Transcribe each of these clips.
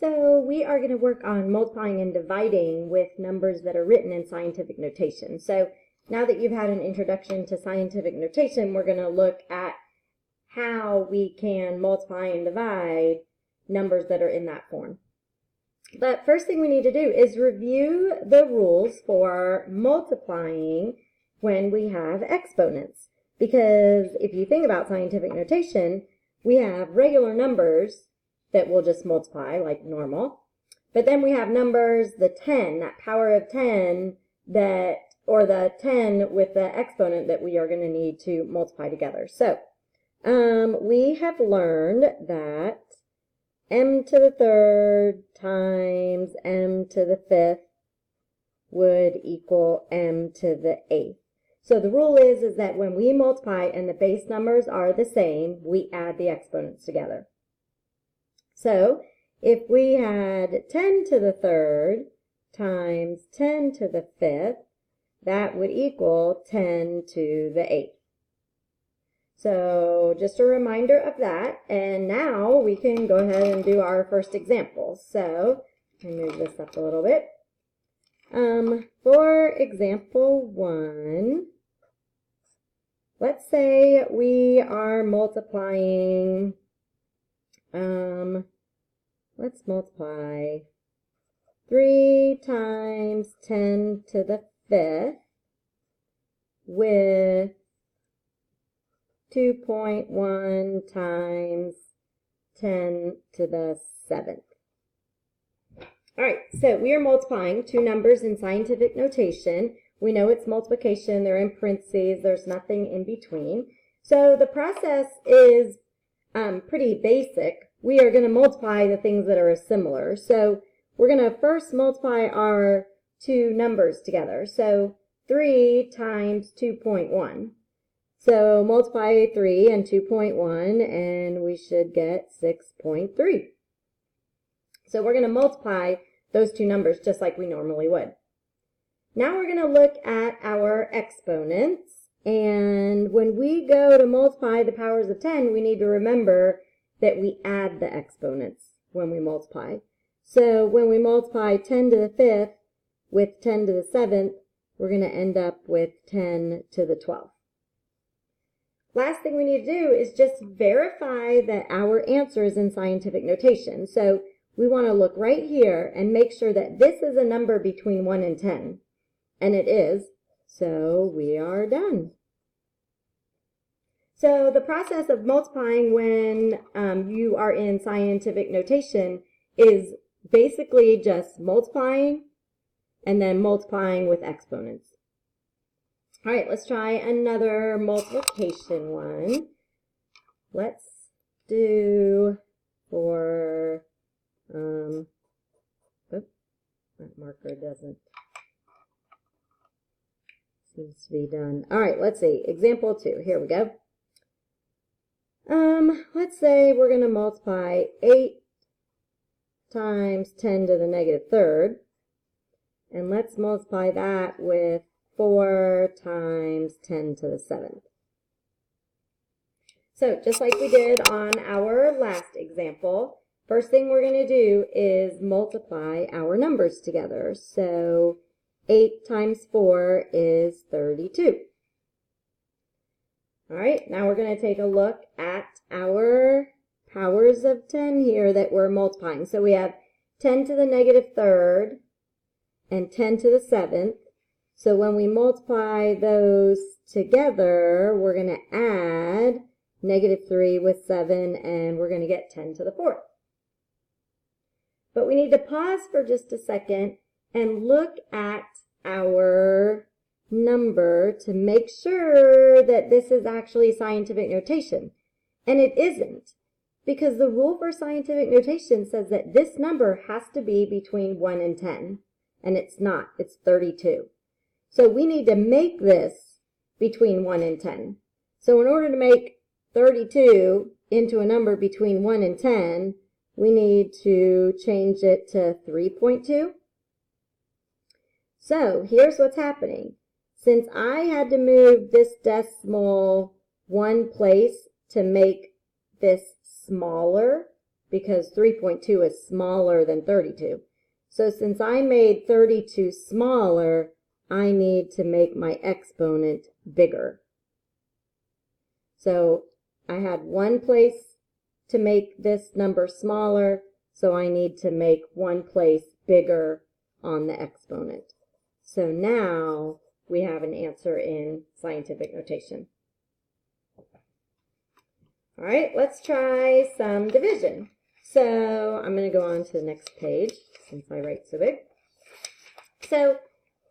So we are going to work on multiplying and dividing with numbers that are written in scientific notation. So now that you've had an introduction to scientific notation, we're going to look at how we can multiply and divide numbers that are in that form. But first thing we need to do is review the rules for multiplying when we have exponents. Because if you think about scientific notation, we have regular numbers that we'll just multiply like normal. But then we have numbers, the 10, that power of 10, or the 10 with the exponent that we are going to need to multiply together. So we have learned that m to the third times m to the fifth would equal m to the eighth. So the rule is that when we multiply and the base numbers are the same, we add the exponents together. So if we had 10 to the third times 10 to the fifth, that would equal 10 to the eighth. So just a reminder of that, and now we can go ahead and do our first example. So let me move this up a little bit. For example 1, let's say we are multiplying, let's multiply 3 times 10 to the fifth with 2.1 times 10 to the seventh. All right, so we are multiplying two numbers in scientific notation. We know it's multiplication, they're in parentheses, there's nothing in between. So the process is pretty basic. We are going to multiply the things that are similar. So we're going to first multiply our two numbers together. So 3 times 2.1. So multiply 3 and 2.1 and we should get 6.3. So we're going to multiply those two numbers just like we normally would. Now we're going to look at our exponents, and when we go to multiply the powers of 10, we need to remember that we add the exponents when we multiply. So when we multiply 10 to the fifth with 10 to the seventh, we're going to end up with 10 to the 12th. Last thing we need to do is just verify that our answer is in scientific notation. So we want to look right here and make sure that this is a number between 1 and 10. And it is, so we are done. So the process of multiplying when you are in scientific notation is basically just multiplying and then multiplying with exponents. All right, let's try another multiplication one. Let's do for, that marker doesn't, seems to be done. All right, let's see, example 2, here we go. Let's say we're going to multiply 8 times 10 to the negative third, and let's multiply that with 4 times 10 to the 7th. So just like we did on our last example, first thing we're going to do is multiply our numbers together. So 8 times 4 is 32. All right, now we're going to take a look at our powers of 10 here that we're multiplying. So we have 10 to the negative third and 10 to the 7th. So when we multiply those together, we're going to add negative 3 with 7, and we're going to get 10 to the 4th. But we need to pause for just a second and look at our number to make sure that this is actually scientific notation. And it isn't, because the rule for scientific notation says that this number has to be between 1 and 10, and it's not, it's 32. So we need to make this between 1 and 10. So in order to make 32 into a number between 1 and 10, we need to change it to 3.2. So here's what's happening. Since I had to move this decimal one place to make this smaller because 3.2 is smaller than 32. So since I made 32 smaller, I need to make my exponent bigger. So I had one place to make this number smaller, so I need to make one place bigger on the exponent. So now we have an answer in scientific notation. All right, let's try some division. So I'm going to go on to the next page since I write so big. So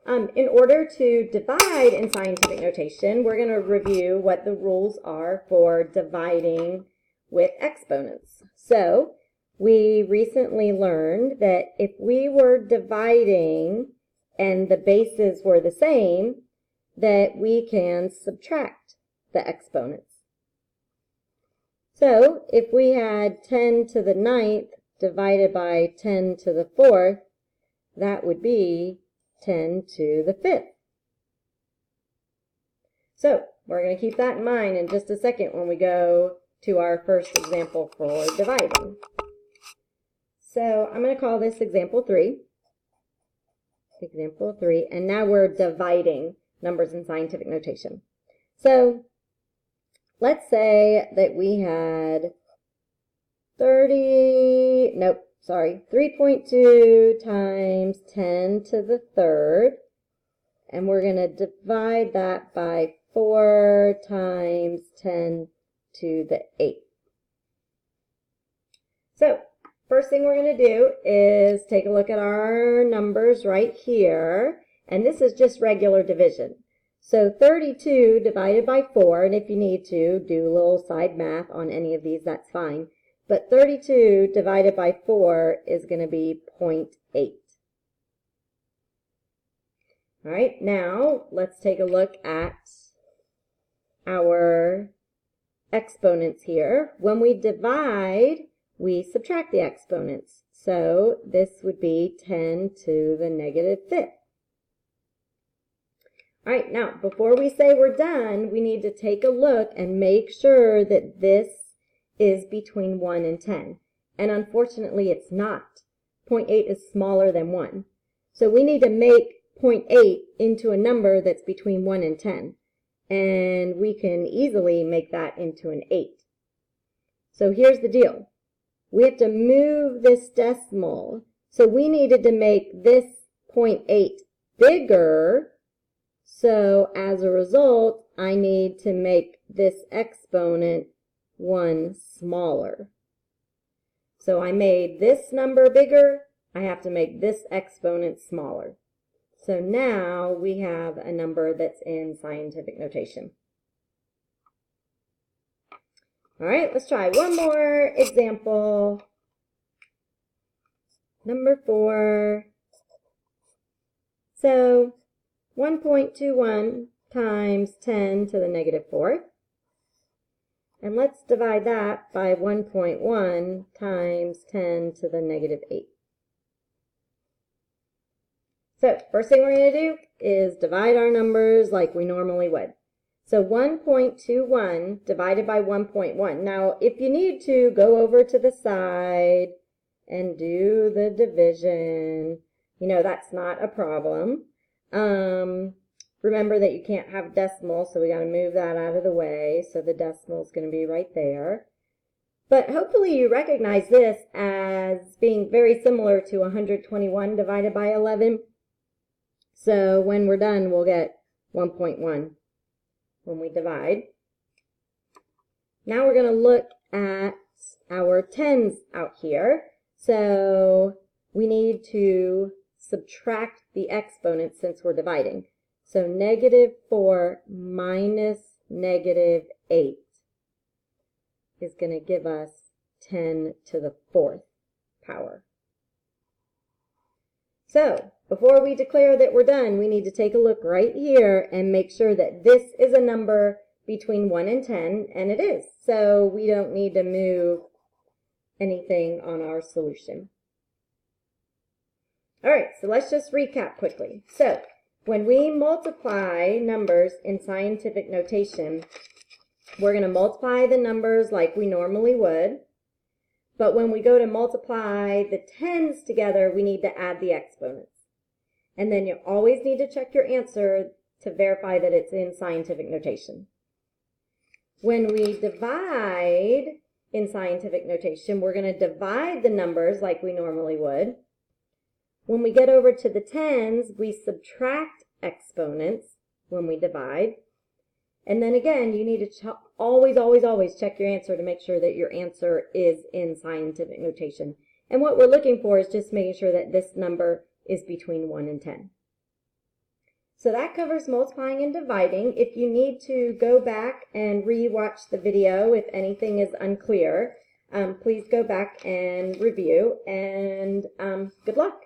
in order to divide in scientific notation, we're going to review what the rules are for dividing with exponents. So we recently learned that if we were dividing and the bases were the same, that we can subtract the exponents. So if we had 10 to the 9th divided by 10 to the 4th, that would be 10 to the 5th. So we're going to keep that in mind in just a second when we go to our first example for dividing. So I'm going to call this example 3. Example 3. And now we're dividing numbers in scientific notation. So let's say that we had 3.2 times 10 to the 3rd. And we're going to divide that by 4 times 10 to the 8th. So first thing we're going to do is take a look at our numbers right here. And this is just regular division. So 32 divided by 4, and if you need to, do a little side math on any of these, that's fine. But 32 divided by 4 is going to be 0.8. All right, now let's take a look at our exponents here. When we divide, we subtract the exponents. So this would be 10 to the negative 5th. All right, now before we say we're done, we need to take a look and make sure that this is between 1 and 10. And unfortunately, it's not. 0.8 is smaller than 1. So we need to make 0.8 into a number that's between 1 and 10. And we can easily make that into an 8. So here's the deal. We have to move this decimal. So we needed to make this 0.8 bigger. So as a result, I need to make this exponent 1 smaller. So I made this number bigger. I have to make this exponent smaller. So now we have a number that's in scientific notation. All right, let's try one more example. Number 4. So 1.21 times 10 to the negative 4th. And let's divide that by 1.1 times 10 to the negative 8. So first thing we're going to do is divide our numbers like we normally would. So 1.21 divided by 1.1. Now, if you need to, go over to the side and do the division. You know, that's not a problem. Remember that you can't have decimal, so we got to move that out of the way. So the decimal is going to be right there. But hopefully you recognize this as being very similar to 121 divided by 11. So when we're done, we'll get 1.1 when we divide. Now we're going to look at our tens out here. So we need to subtract the exponents since we're dividing. So negative 4 minus negative 8 is going to give us 10 to the 4th power. So before we declare that we're done, we need to take a look right here and make sure that this is a number between 1 and 10, and it is. So we don't need to move anything on our solution. All right, so let's just recap quickly. So when we multiply numbers in scientific notation, we're going to multiply the numbers like we normally would. But when we go to multiply the tens together, we need to add the exponents. And then you always need to check your answer to verify that it's in scientific notation. When we divide in scientific notation, we're going to divide the numbers like we normally would. When we get over to the tens, we subtract exponents when we divide. And then again, you need to always, always, always check your answer to make sure that your answer is in scientific notation. And what we're looking for is just making sure that this number is between 1 and 10. So that covers multiplying and dividing. If you need to go back and re-watch the video if anything is unclear, please go back and review, and good luck.